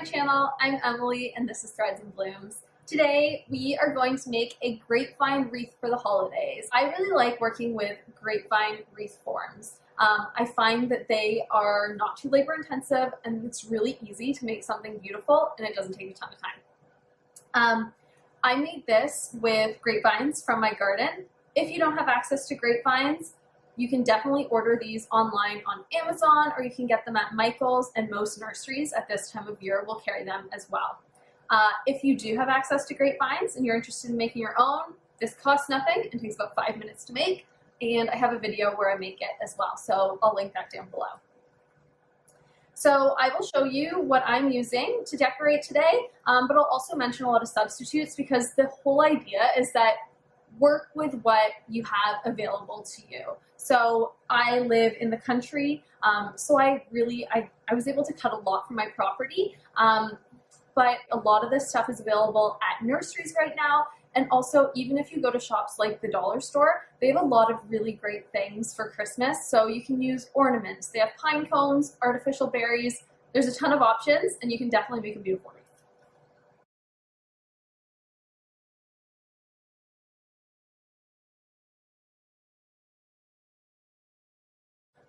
channel. I'm Emily and this is Threads and Blooms. Today we are going to make a grapevine wreath for the holidays. I really like working with grapevine wreath forms. I find that they are not too labor intensive and it's really easy to make something beautiful and it doesn't take a ton of time. I made this with grapevines from my garden. If you don't have access to grapevines, you can definitely order these online on Amazon, or you can get them at Michael's, and most nurseries at this time of year will carry them as well. If you do have access to grapevines and you're interested in making your own, this costs nothing and takes about 5 minutes to make, and I have a video where I make it as well, so I'll link that down below. So I will show you what I'm using to decorate today, but I'll also mention a lot of substitutes because the whole idea is that work with what you have available to you. So I live in the country, so I was able to cut a lot from my property, but a lot of this stuff is available at nurseries right now. And also, even if you go to shops like the dollar store, they have a lot of really great things for Christmas. So you can use ornaments. They have pine cones, artificial berries. There's a ton of options, and you can definitely make a beautiful wreath.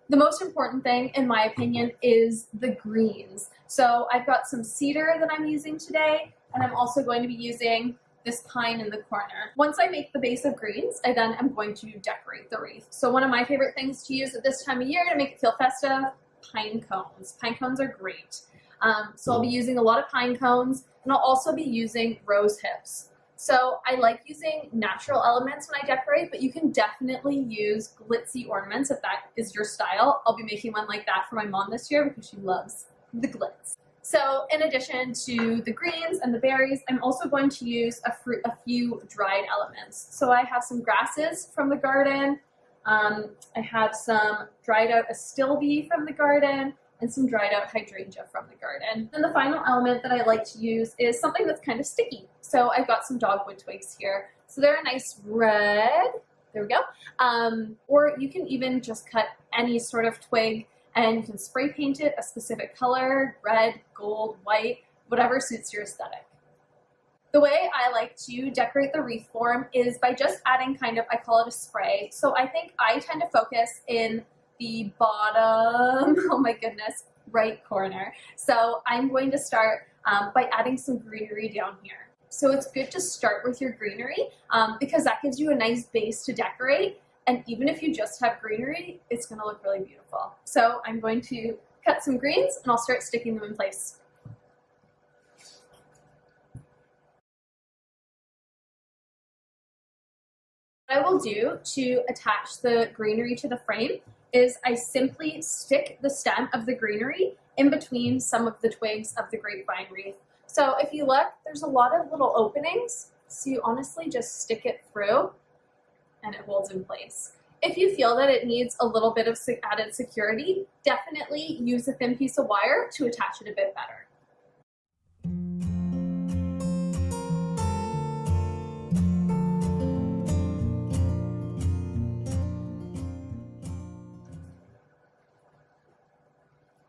The most important thing, in my opinion, is the greens. So I've got some cedar that I'm using today, and I'm also going to be using this pine in the corner. Once I make the base of greens, I then am going to decorate the wreath. So one of my favorite things to use at this time of year to make it feel festive, pine cones. Pine cones are great. So I'll be using a lot of pine cones, and I'll also be using rose hips. So I like using natural elements when I decorate, but you can definitely use glitzy ornaments if that is your style. I'll be making one like that for my mom this year because she loves the glitz. So in addition to the greens and the berries, I'm also going to use a few dried elements. So I have some grasses from the garden. I have some dried out astilbe from the garden and some dried out hydrangea from the garden. And the final element that I like to use is something that's kind of sticky. So I've got some dogwood twigs here. So they're a nice red, there we go. Or you can even just cut any sort of twig and you can spray paint it a specific color, red, gold, white, whatever suits your aesthetic. The way I like to decorate the wreath form is by just adding kind of, I call it a spray. So I think I tend to focus in the bottom, oh my goodness, right corner. So I'm going to start by adding some greenery down here. So it's good to start with your greenery because that gives you a nice base to decorate. And even if you just have greenery, it's gonna look really beautiful. So I'm going to cut some greens and I'll start sticking them in place. What I will do to attach the greenery to the frame is I simply stick the stem of the greenery in between some of the twigs of the grapevine wreath. So if you look, there's a lot of little openings, so you honestly just stick it through and it holds in place. If you feel that it needs a little bit of added security, definitely use a thin piece of wire to attach it a bit better.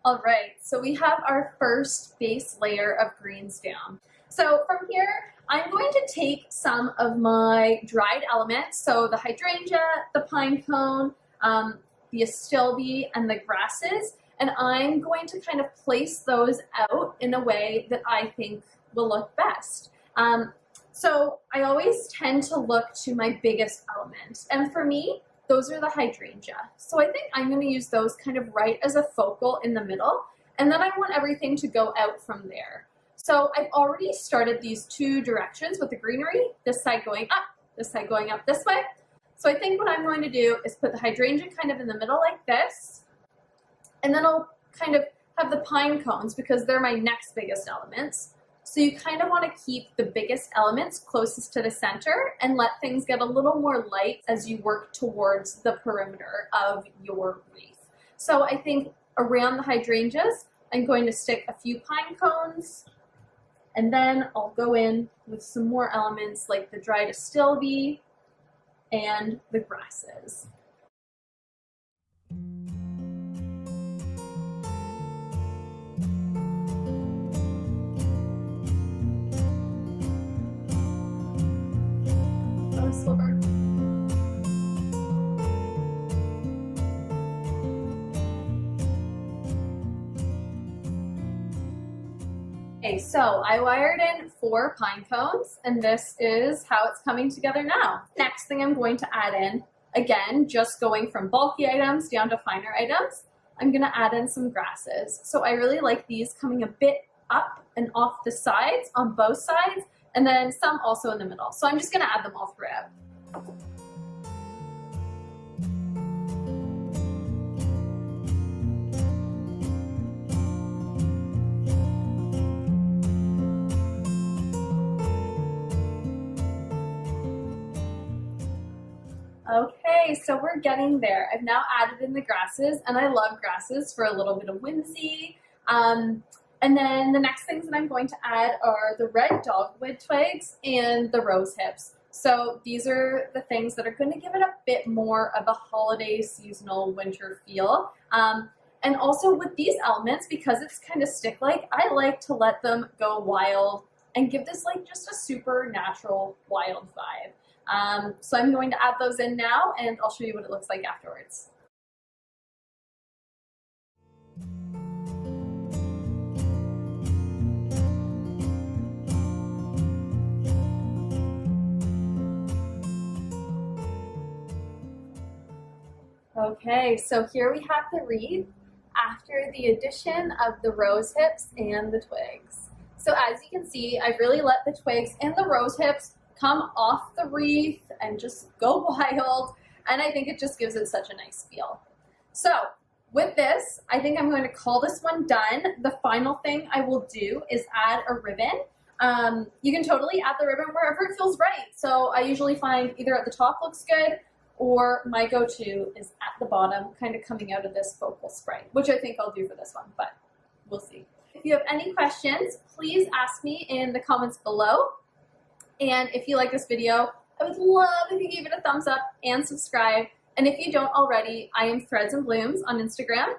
All right, so we have our first base layer of greens down. So from here, I'm going to take some of my dried elements, so the hydrangea, the pine cone, the astilbe, and the grasses, and I'm going to kind of place those out in a way that I think will look best. So I always tend to look to my biggest element, and for me, those are the hydrangea. So I think I'm going to use those kind of right as a focal in the middle, and then I want everything to go out from there. So I've already started these two directions with the greenery, this side going up, this side going up this way. So I think what I'm going to do is put the hydrangea kind of in the middle like this, and then I'll kind of have the pine cones because they're my next biggest elements. So you kind of want to keep the biggest elements closest to the center and let things get a little more light as you work towards the perimeter of your wreath. So I think around the hydrangeas, I'm going to stick a few pine cones, and then I'll go in with some more elements like the dried astilbe and the grasses. sliver. Okay, so I wired in 4 pine cones, and this is how it's coming together now. Next thing I'm going to add in, again, just going from bulky items down to finer items, I'm gonna add in some grasses. So I really like these coming a bit up and off the sides, on both sides, and then some also in the middle. So I'm just gonna add them all throughout. Okay, so we're getting there. I've now added in the grasses, and I love grasses for a little bit of whimsy. And then the next things that I'm going to add are the red dogwood twigs and the rose hips. So these are the things that are going to give it a bit more of a holiday, seasonal, winter feel. And also with these elements, because it's kind of stick-like, I like to let them go wild and give this like just a super natural wild vibe. So I'm going to add those in now, and I'll show you what it looks like afterwards. Okay, so here we have the wreath after the addition of the rose hips and the twigs. So as you can see, I've really let the twigs and the rose hips come off the wreath and just go wild, and I think it just gives it such a nice feel. So with this, I think I'm going to call this one done. The final thing I will do is add a ribbon. You can totally add the ribbon wherever it feels right. So I usually find either at the top looks good, or my go-to is at the bottom, kind of coming out of this focal spray, which I think I'll do for this one, but we'll see. If you have any questions, please ask me in the comments below. And if you like this video, I would love if you gave it a thumbs up and subscribe. And if you don't already, I am Threads and Blooms on Instagram.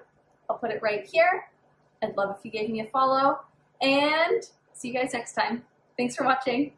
I'll put it right here. I'd love if you gave me a follow. And see you guys next time. Thanks for watching.